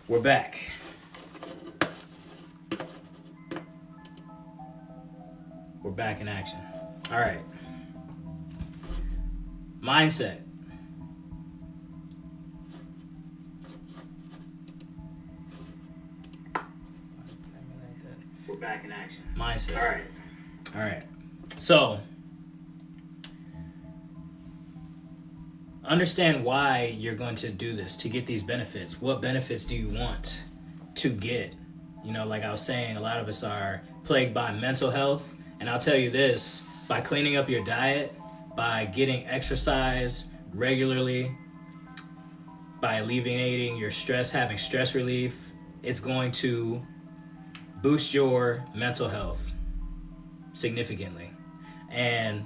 We're back. We're back in action. All right. Mindset. We're back in action. Mindset. All right. So, understand why you're going to do this to get these benefits. What benefits do you want to get? You know, like I was saying, a lot of us are plagued by mental health. And I'll tell you this, by cleaning up your diet, by getting exercise regularly, by alleviating your stress, having stress relief, it's going to boost your mental health significantly. And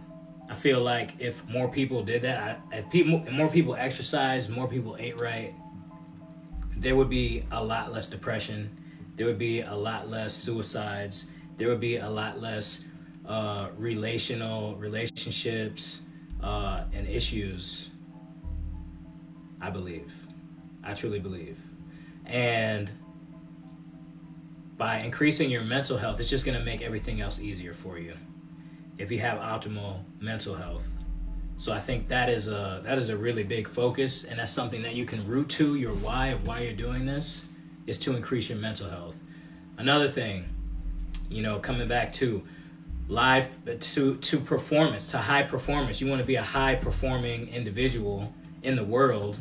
I feel like if more people did that, if more people exercised, more people ate right, there would be a lot less depression. There would be a lot less suicides. There would be a lot less relationships and issues. I believe. I truly believe. And by increasing your mental health, it's just going to make everything else easier for you if you have optimal mental health. So I think that is a really big focus, and that's something that you can root to. Your why of why you're doing this is to increase your mental health. Another thing, you know, coming back to to performance, to high performance. You want to be a high performing individual in the world.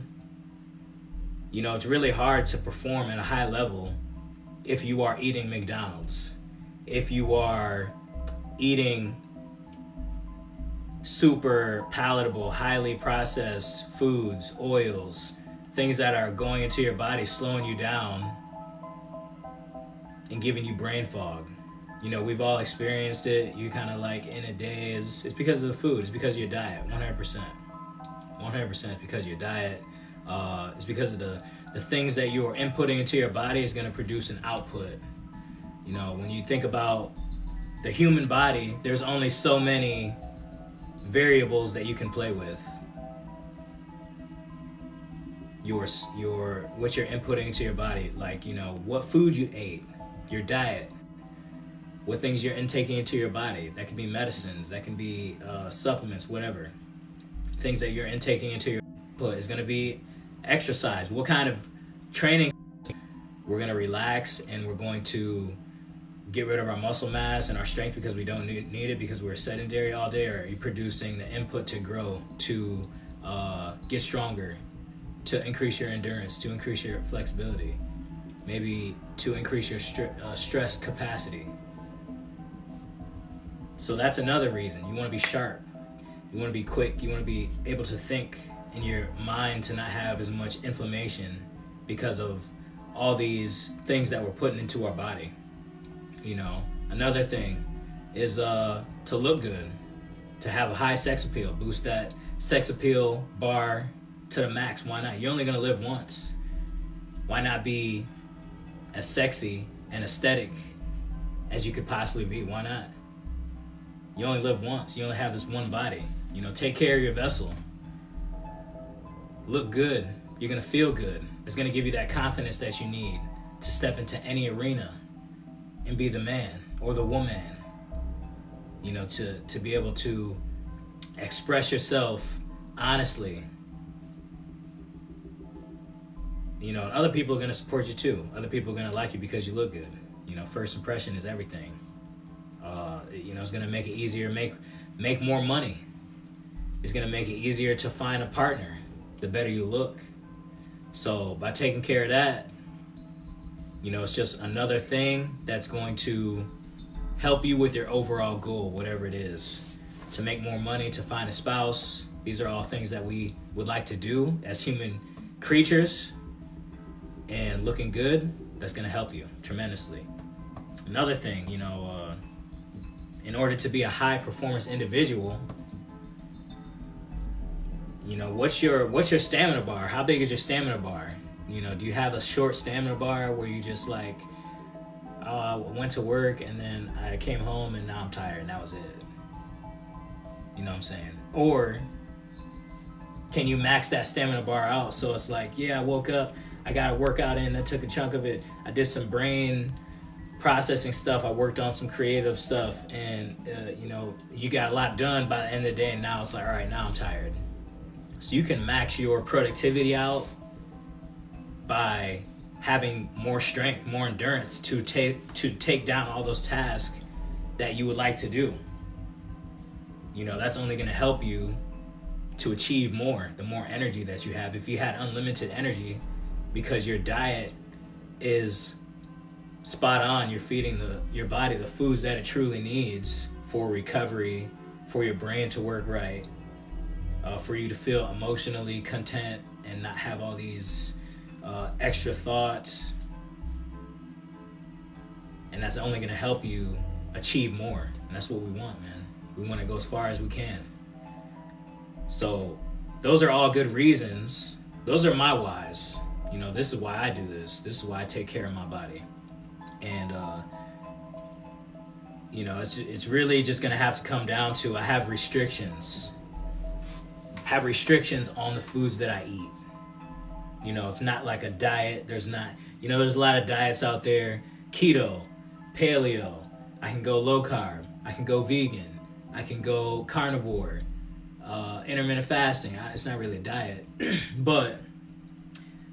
You know, it's really hard to perform at a high level if you are eating McDonald's, if you are eating super palatable, highly processed foods, oils, things that are going into your body, slowing you down and giving you brain fog. You know, we've all experienced it. You kind of like in a daze. It's because of the food. It's because of your diet, 100%. 100% is because of your diet. It's because of the things that you are inputting into your body is going to produce an output. You know, when you think about the human body, there's only so many variables that you can play with. What you're inputting into your body, like, you know, what food you ate, your diet, what things you're intaking into your body. That can be medicines, that can be supplements, whatever. Things that you're intaking into your input is going to be exercise. What kind of training? We're going to relax and we're going to get rid of our muscle mass and our strength because we don't need it because we're sedentary all day? Or are you producing the input to grow, to get stronger, to increase your endurance, to increase your flexibility, maybe to increase your stress capacity? So that's another reason. You want to be sharp. You want to be quick. You want to be able to think in your mind, to not have as much inflammation because of all these things that we're putting into our body. You know, another thing is to look good, to have a high sex appeal, boost that sex appeal bar to the max. Why not? You're only going to live once. Why not be as sexy and aesthetic as you could possibly be? Why not? You only live once. You only have this one body. You know, take care of your vessel. Look good. You're going to feel good. It's going to give you that confidence that you need to step into any arena and be the man or the woman. You know, to be able to express yourself honestly. You know, other people are going to support you too. Other people are going to like you because you look good. You know, first impression is everything. You know, it's going to make it easier, make more money. It's going to make it easier to find a partner the better you look. So by taking care of that, you know, it's just another thing that's going to help you with your overall goal, whatever it is. To make more money, to find a spouse. These are all things that we would like to do as human creatures. And looking good, that's going to help you tremendously. Another thing, you know, in order to be a high performance individual, you know, what's your stamina bar? How big is your stamina bar? You know, do you have a short stamina bar where you just like, oh, I went to work and then I came home and now I'm tired and that was it? You know what I'm saying? Or can you max that stamina bar out so it's like, yeah, I woke up, I got a workout in. I took a chunk of it. I did some brain processing stuff. I worked on some creative stuff, and you got a lot done by the end of the day. And now it's like, all right, now I'm tired. So you can max your productivity out by having more strength, more endurance to take down all those tasks that you would like to do. That's only going to help you to achieve more, the more energy that you have. If you had unlimited energy because your diet is spot on, you're feeding your body the foods that it truly needs for recovery, for your brain to work right, for you to feel emotionally content and not have all these extra thoughts. And that's only going to help you achieve more. And that's what we want, man. We want to go as far as we can. So those are all good reasons. Those are my whys. This is why I do this. This is why I take care of my body. And, it's really just going to have to come down to I have restrictions. On the foods that I eat. It's not like a diet. There's a lot of diets out there. Keto, paleo. I can go low carb. I can go vegan. I can go carnivore. Intermittent fasting. It's not really a diet. But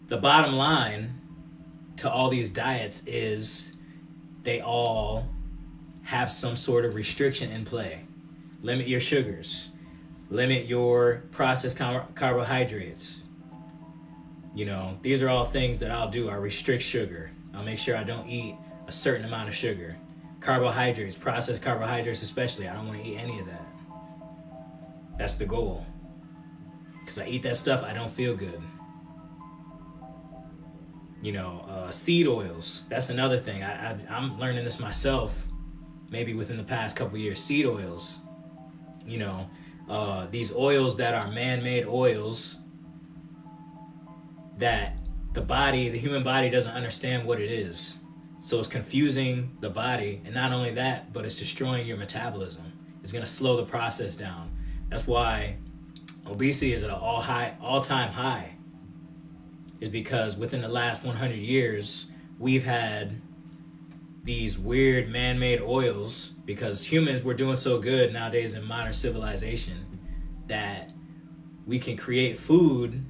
the bottom line to all these diets is they all have some sort of restriction in play. Limit your sugars. Limit your processed carbohydrates. These are all things that I'll do. I restrict sugar. I'll make sure I don't eat a certain amount of sugar. Carbohydrates, processed carbohydrates especially, I don't want to eat any of that. That's the goal. Because I eat that stuff, I don't feel good. Seed oils, that's another thing. I'm learning this myself, maybe within the past couple years. Seed oils, these oils that are man-made oils that the human body doesn't understand what it is. So it's confusing the body, and not only that, but it's destroying your metabolism. It's going to slow the process down. That's why obesity is at an all-time high. Is because within the last 100 years, we've had these weird man-made oils, because humans were doing so good nowadays in modern civilization that we can create food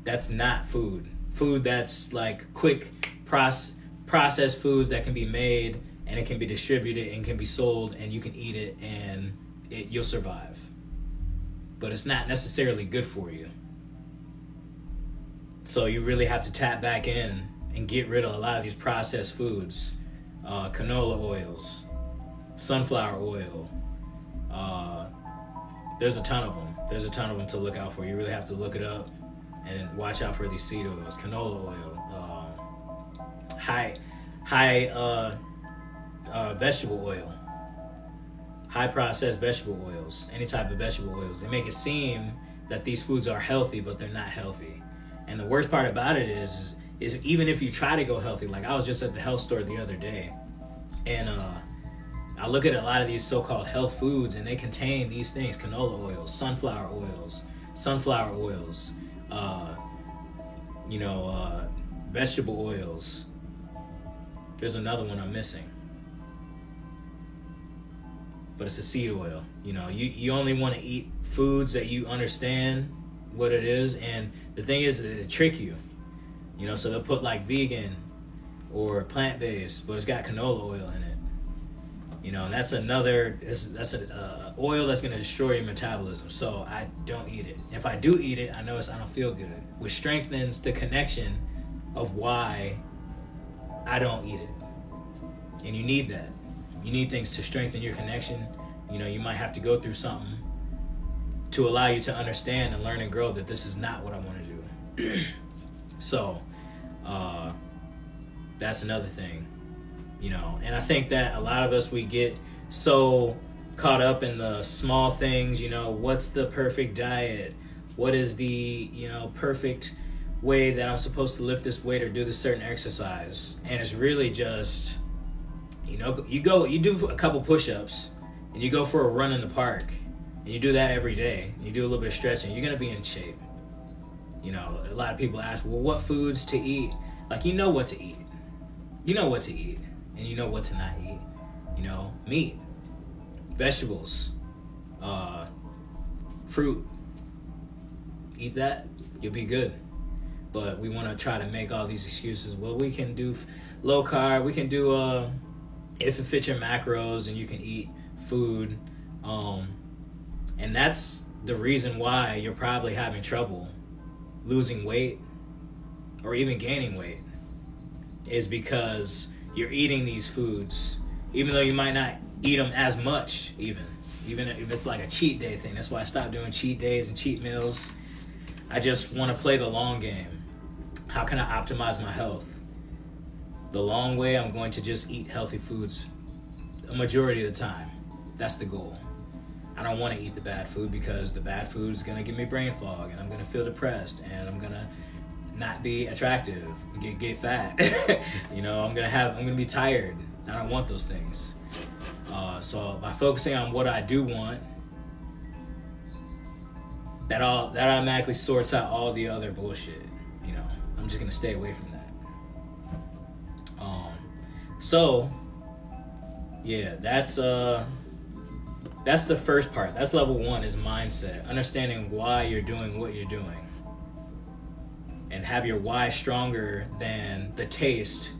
that's not food. Food that's like quick processed foods that can be made and it can be distributed and can be sold and you can eat it and you'll survive. But it's not necessarily good for you. So you really have to tap back in and get rid of a lot of these processed foods. Canola oils, sunflower oil. There's a ton of them. There's a ton of them to look out for. You really have to look it up and watch out for these seed oils. Canola oil, high vegetable oil, high processed vegetable oils, any type of vegetable oils. They make it seem that these foods are healthy, but they're not healthy. And the worst part about it is even if you try to go healthy, like I was just at the health store the other day, and I look at a lot of these so-called health foods, and they contain these things: canola oils, sunflower oils, vegetable oils. There's another one I'm missing, but it's a seed oil. You only want to eat foods that you understand what it is, and the thing is that it trick you. So they'll put like vegan or plant-based, but it's got canola oil in it. And that's an oil that's going to destroy your metabolism. So I don't eat it. If I do eat it, I notice I don't feel good, which strengthens the connection of why I don't eat it. And you need that. You need things to strengthen your connection. You might have to go through something to allow you to understand and learn and grow that this is not what I want to do. So that's another thing. And I think that a lot of us, we get so caught up in the small things. What's the perfect diet? What is the perfect way that I'm supposed to lift this weight or do this certain exercise? And it's really just you do a couple push-ups and you go for a run in the park and you do that every day and you do a little bit of stretching, you're going to be in shape. You know, a lot of people ask, well, what foods to eat? Like, you know what to eat. You know what to eat, and you know what to not eat. You know, meat, vegetables, fruit. Eat that, you'll be good. But we want to try to make all these excuses. Well, we can do low carb. We can do if it fits your macros, and you can eat food. And that's the reason why you're probably having trouble losing weight or even gaining weight, is because you're eating these foods, even though you might not eat them as much, even if it's like a cheat day thing. That's why I stopped doing cheat days and cheat meals. I just want to play the long game. How can I optimize my health? The long way, I'm going to just eat healthy foods a majority of the time. That's the goal. I don't want to eat the bad food, because the bad food is going to give me brain fog, and I'm going to feel depressed, and I'm going to not be attractive, get fat. You know, I'm going to be tired. I don't want those things. So by focusing on what I do want, that automatically sorts out all the other bullshit. You know, I'm just going to stay away from that. So yeah, that's the first part. That's level 1, is mindset. Understanding why you're doing what you're doing. And have your why stronger than the taste.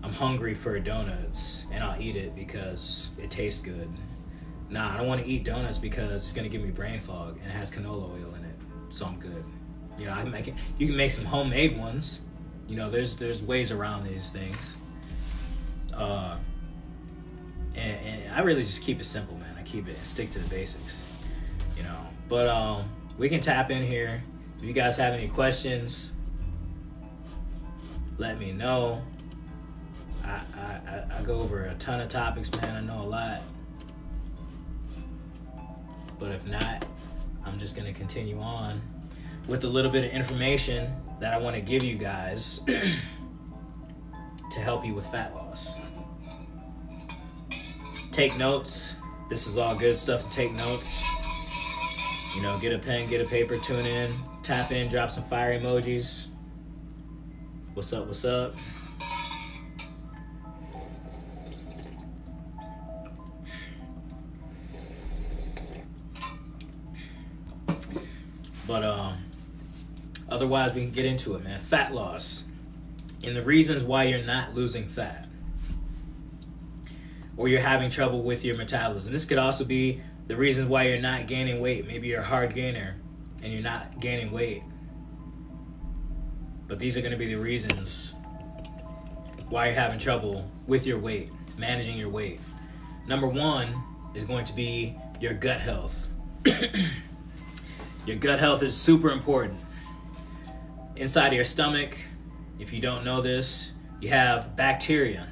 I'm hungry for donuts, and I'll eat it because it tastes good. Nah, I don't want to eat donuts because it's going to give me brain fog, and it has canola oil in it, so I'm good. You know, you can make some homemade ones. You know, there's ways around these things. And I really just keep it simple, man. I stick to the basics, you know. But we can tap in here. If you guys have any questions, let me know. I go over a ton of topics, man. I know a lot. But if not, I'm just going to continue on with a little bit of information that I want to give you guys to help you with fat loss. Take notes. This is all good stuff to take notes. You know, get a pen, get a paper, tune in, tap in, drop some fire emojis. What's up, what's up? But otherwise, we can get into it, man. Fat loss and the reasons why you're not losing fat, or you're having trouble with your metabolism. This could also be the reasons why you're not gaining weight. Maybe you're a hard gainer and you're not gaining weight. But these are going to be the reasons why you're having trouble with your weight, managing your weight. Number 1 is going to be your gut health. Your gut health is super important. Inside of your stomach, if you don't know this, you have bacteria.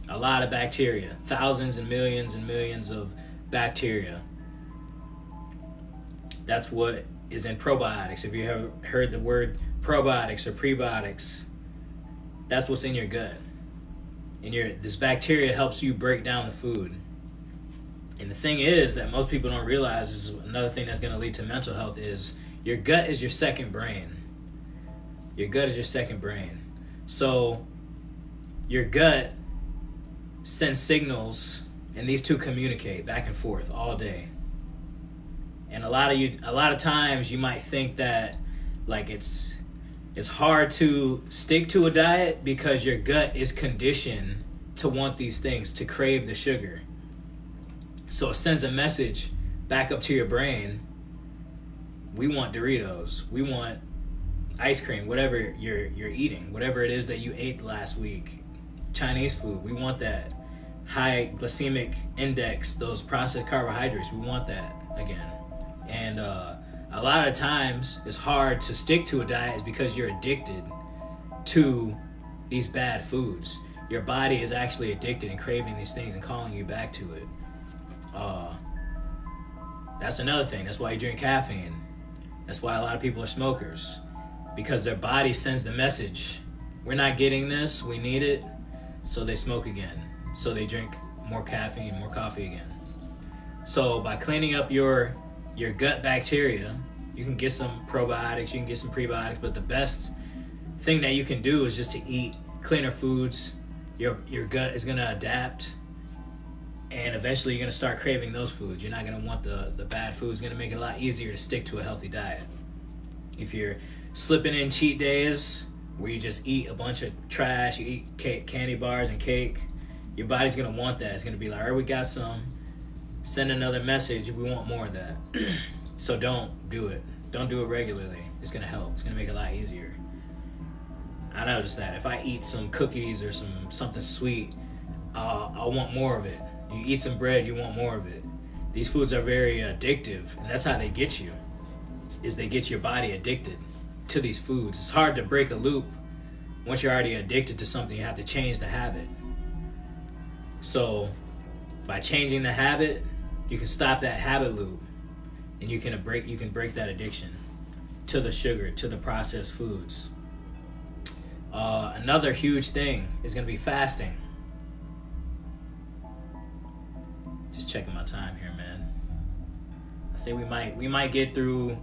A lot of bacteria. Thousands and millions of bacteria. That's what is in probiotics. If you have heard the word probiotics or prebiotics, that's what's in your gut. And this bacteria helps you break down the food. And the thing is that most people don't realize, is another thing that's going to lead to mental health, is your gut is your second brain. Your gut is your second brain. So your gut sends signals, and these two communicate back and forth all day. And a lot of times you might think that like it's hard to stick to a diet because your gut is conditioned to want these things, to crave the sugar. So it sends a message back up to your brain. We want Doritos. We want ice cream, whatever you're eating, whatever it is that you ate last week. Chinese food, we want that. High glycemic index, those processed carbohydrates, we want that again. And a lot of times it's hard to stick to a diet is because you're addicted to these bad foods. Your body is actually addicted and craving these things and calling you back to it. That's another thing. That's why you drink caffeine. That's why a lot of people are smokers, because their body sends the message, we're not getting this, we need it, so they smoke again. So they drink more caffeine, more coffee again. So by cleaning up your gut bacteria, You can get some probiotics, you can get some prebiotics, but the best thing that you can do is just to eat cleaner foods. Your gut is gonna adapt, and eventually you're gonna start craving those foods. You're not gonna want the bad foods. It's gonna make it a lot easier to stick to a healthy diet. If you're slipping in cheat days where you just eat a bunch of trash, you eat candy bars and cake, your body's gonna want that. It's gonna be like, all right, we got some. Send another message. We want more of that. So don't do it. Don't do it regularly. It's gonna help. It's gonna make it a lot easier. I noticed that if I eat some cookies or something sweet, I'll want more of it. You eat some bread, you want more of it. These foods are very addictive, and that's how they get you. Is they get your body addicted to these foods. It's hard to break a loop. Once you're already addicted to something, you have to change the habit. So by changing the habit, you can stop that habit loop, and you can break that addiction to the sugar, to the processed foods. Another huge thing is going to be fasting. Just checking my time here, man. I think we might get through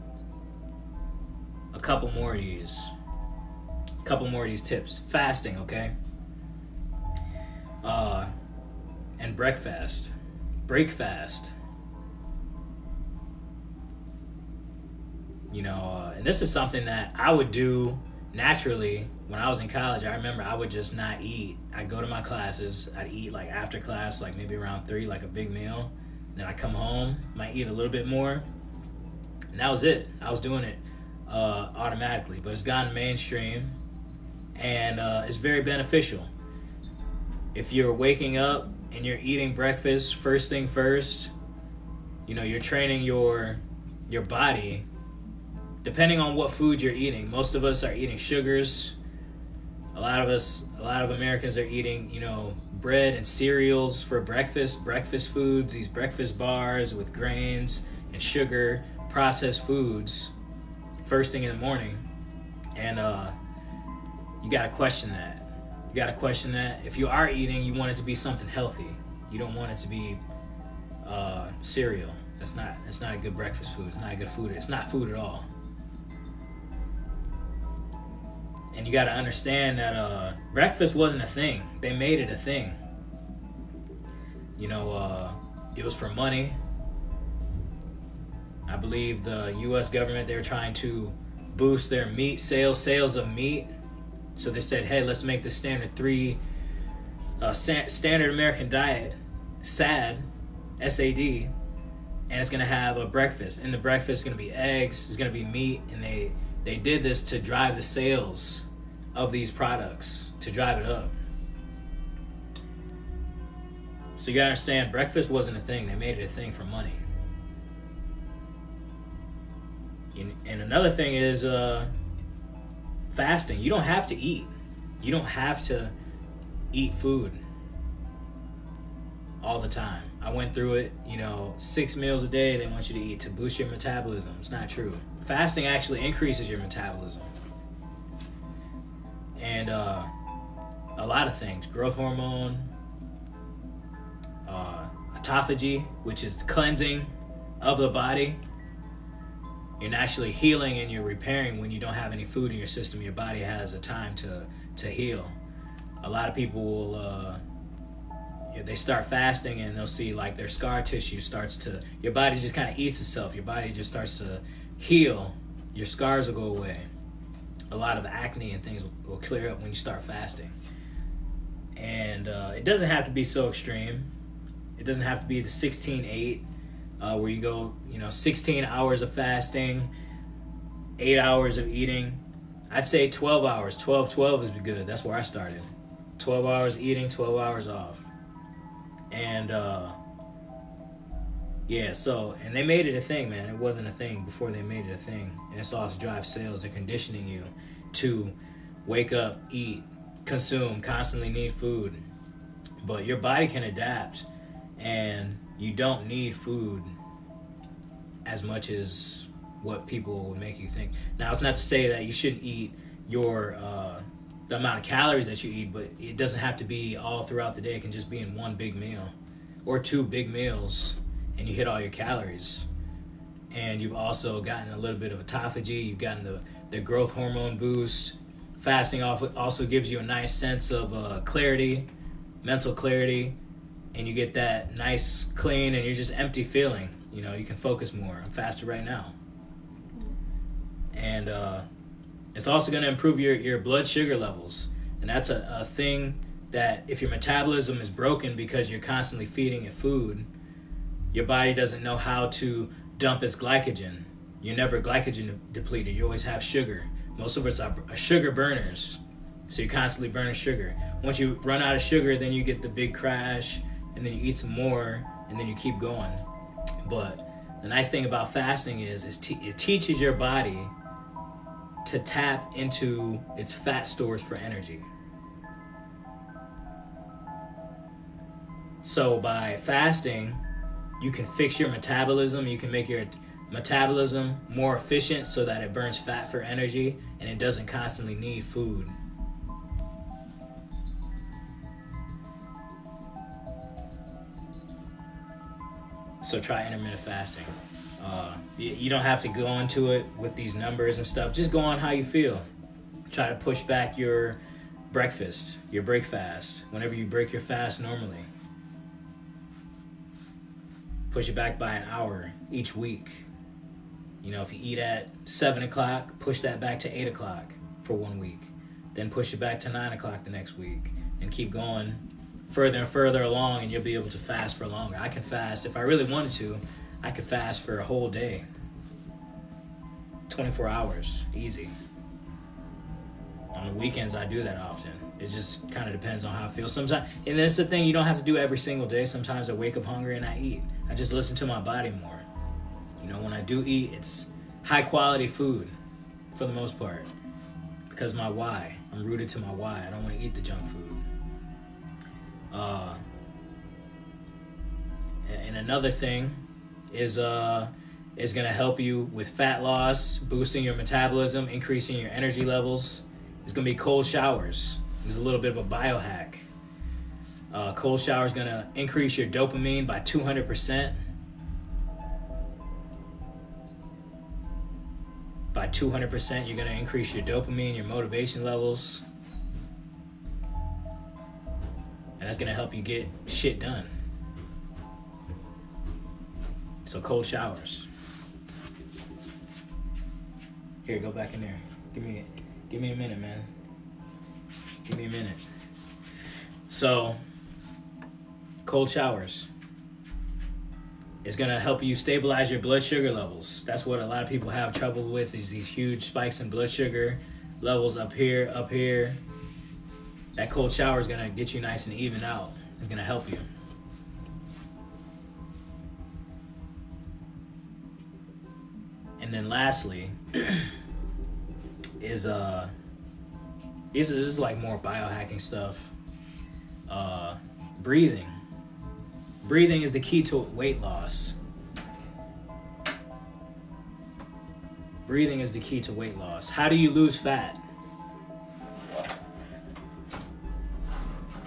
a couple more of these tips. Fasting, okay? And break fast. And this is something that I would do naturally when I was in college. I remember I would just not eat. I'd go to my classes. I'd eat like after class, like maybe around 3, like a big meal. Then I'd come home, might eat a little bit more. And that was it. I was doing it automatically. But it's gone mainstream. And it's very beneficial. If you're waking up and you're eating breakfast first thing first, you're training your body. Depending on what food you're eating, most of us are eating sugars. A lot of Americans are eating, bread and cereals for breakfast foods, these breakfast bars with grains and sugar, processed foods, first thing in the morning. And you gotta question that. If you are eating, you want it to be something healthy. You don't want it to be cereal. That's not a good breakfast food. It's not a good food. It's not food at all. And you got to understand that breakfast wasn't a thing. They made it a thing. It was for money. I believe the U.S. government, they were trying to boost their meat sales of meat. So they said, hey, let's make the standard standard American diet, SAD, S-A-D, and it's going to have a breakfast. In the breakfast, it's going to be eggs, it's going to be meat, and they did this to drive the sales of these products, to drive it up. So you gotta understand, breakfast wasn't a thing. They made it a thing for money. And another thing is fasting. You don't have to eat. You don't have to eat food all the time. I went through it, 6 meals a day they want you to eat to boost your metabolism. It's not true. Fasting actually increases your metabolism. And a lot of things. Growth hormone, autophagy, which is the cleansing of the body. You're naturally healing and you're repairing when you don't have any food in your system. Your body has a time to heal. A lot of people will, they start fasting and they'll see like their scar tissue your body just kind of eats itself. Your body just starts to heal. Your scars will go away. A lot of acne and things will clear up when you start fasting. And it doesn't have to be so extreme. It doesn't have to be the 16-8, where you go, 16 hours of fasting, 8 hours of eating. I'd say 12 hours. 12 is good. That's where I started. 12 hours eating, 12 hours off. And and they made it a thing, man. It wasn't a thing before they made it a thing. And it's all to drive sales. They're conditioning you to wake up, eat, consume, constantly need food. But your body can adapt, and you don't need food as much as what people would make you think. Now, it's not to say that you shouldn't eat the amount of calories that you eat, but it doesn't have to be all throughout the day. It can just be in one big meal or 2 big meals, and you hit all your calories. and you've also gotten a little bit of autophagy. You've gotten the growth hormone boost. Fasting also gives you a nice sense of clarity, mental clarity, and you get that nice, clean, and you're just empty feeling. You know, you can focus more. I'm fasted right now. And it's also going to improve your blood sugar levels. And that's a thing that if your metabolism is broken because you're constantly feeding it food, your body doesn't know how to dump its glycogen. You're never glycogen depleted. You always have sugar. Most of us are sugar burners. So you're constantly burning sugar. Once you run out of sugar, then you get the big crash, and then you eat some more, and then you keep going. But the nice thing about fasting is it teaches your body to tap into its fat stores for energy. So by fasting, you can fix your metabolism. You can make your metabolism more efficient so that it burns fat for energy and it doesn't constantly need food. So try intermittent fasting. You don't have to go into it with these numbers and stuff. Just go on how you feel. Try to push back your breakfast, your break fast, whenever you break your fast normally. Push it back by an hour each week. You know, if you eat at 7 o'clock, push that back to 8 o'clock for 1 week. Then push it back to 9 o'clock the next week. And keep going further and further along, and you'll be able to fast for longer. I can fast, if I really wanted to, I could fast for a whole day. 24 hours, easy. On the weekends, I do that often. It just kind of depends on how I feel. Sometimes, and that's the thing, you don't have to do every single day. Sometimes I wake up hungry and I eat. I just listen to my body more. You know, when I do eat, it's high quality food for the most part. Because my why. I'm rooted to my why. I don't want to eat the junk food. And another thing is going to help you with fat loss, boosting your metabolism, increasing your energy levels. It's going to be cold showers. There's a little bit of a biohack. Cold shower is going to increase your dopamine by 200%. By 200%, you're going to increase your dopamine, your motivation levels. And that's going to help you get shit done. So cold showers. Here, go back in there. Give me a minute, man. Give me a minute. So, cold showers. It's going to help you stabilize your blood sugar levels. That's what a lot of people have trouble with, is these huge spikes in blood sugar levels up here. That cold shower is going to get you nice and even out. It's going to help you. And then lastly, is this is like more biohacking stuff. Breathing. Breathing is the key to weight loss. Breathing is the key to weight loss. How do you lose fat?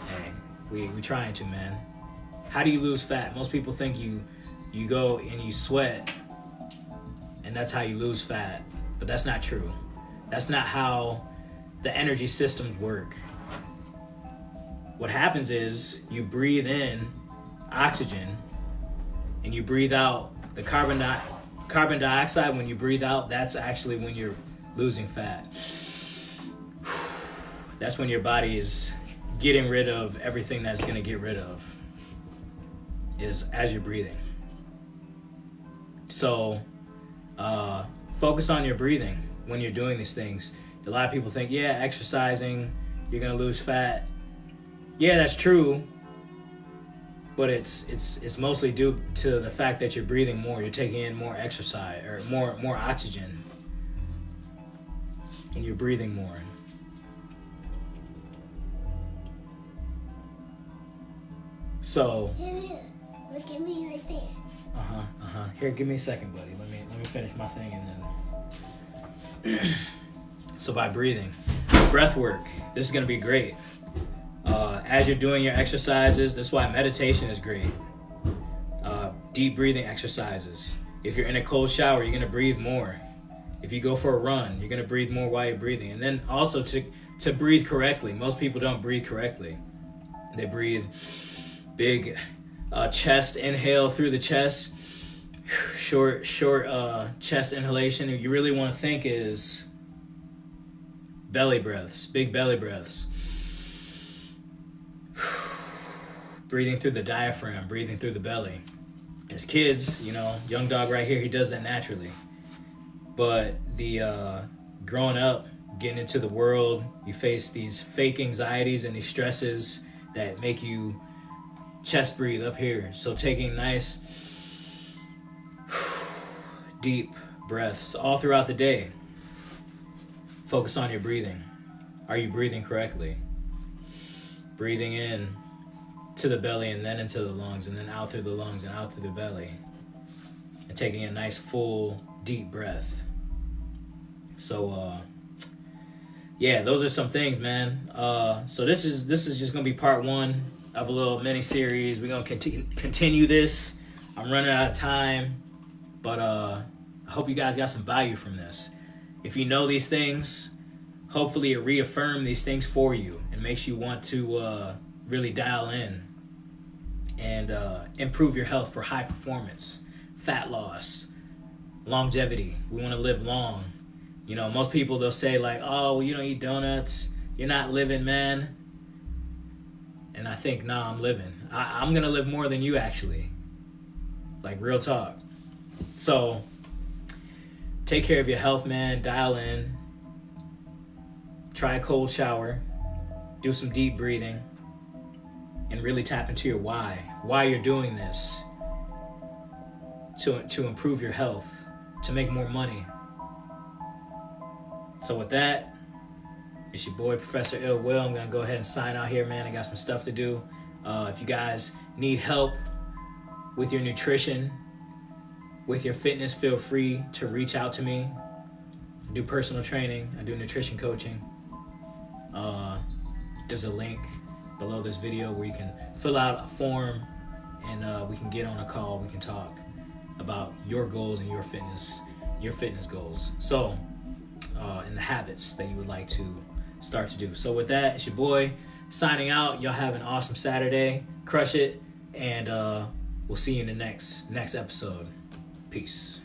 Hey, we trying to, man. How do you lose fat? Most people think you go and you sweat and that's how you lose fat. But that's not true. That's not how the energy systems work. What happens is you breathe in oxygen and you breathe out the carbon dioxide. When you breathe out, that's actually when you're losing fat. That's when your body is getting rid of everything that's going to get rid of, is as you're breathing. So focus on your breathing when you're doing these things. A lot of people think, yeah, exercising, you're going to lose fat. Yeah, that's true. But it's mostly due to the fact that you're breathing more. You're taking in more exercise or more oxygen, and you're breathing more. So. Here, look at me right there. Here, give me a second, buddy. Let me finish my thing and then. So by breathing, breath work. This is gonna be great. As you're doing your exercises, that's why meditation is great. Deep breathing exercises. If you're in a cold shower, you're gonna breathe more. If you go for a run, you're gonna breathe more while you're breathing. And then also to breathe correctly. Most people don't breathe correctly. They breathe big chest inhale through the chest, short chest inhalation. What you really want to think is belly breaths, big belly breaths. Breathing through the diaphragm, breathing through the belly. As kids, young dog right here, he does that naturally. But the growing up, getting into the world, you face these fake anxieties and these stresses that make you chest breathe up here. So taking nice deep breaths all throughout the day. Focus on your breathing. Are you breathing correctly? Breathing in to the belly and then into the lungs, and then out through the lungs and out through the belly, and taking a nice full deep breath. So yeah, those are some things, man. So this is just gonna be part one of a little mini series. We're gonna continue this. I'm running out of time, but I hope you guys got some value from this. If you know these things, hopefully it reaffirms these things for you and makes you want to really dial in and improve your health for high performance, fat loss, longevity. We want to live long. Most people, they'll say like, oh, well, you don't eat donuts, you're not living, man. And I think, nah, I'm living. I'm going to live more than you, actually. Like, real talk. So take care of your health, man. Dial in. Try a cold shower. Do some deep breathing. And really tap into your why. Why you're doing this. To improve your health. To make more money. So with that, it's your boy, Professor Ill Will. I'm going to go ahead and sign out here, man. I got some stuff to do. If you guys need help with your nutrition, with your fitness, feel free to reach out to me. I do personal training. I do nutrition coaching. There's a link below this video where you can fill out a form and we can get on a call. We can talk about your goals and your fitness goals. So, and the habits that you would like to start to do. So with that, it's your boy signing out. Y'all have an awesome Saturday. Crush it. And we'll see you in the next episode. Peace.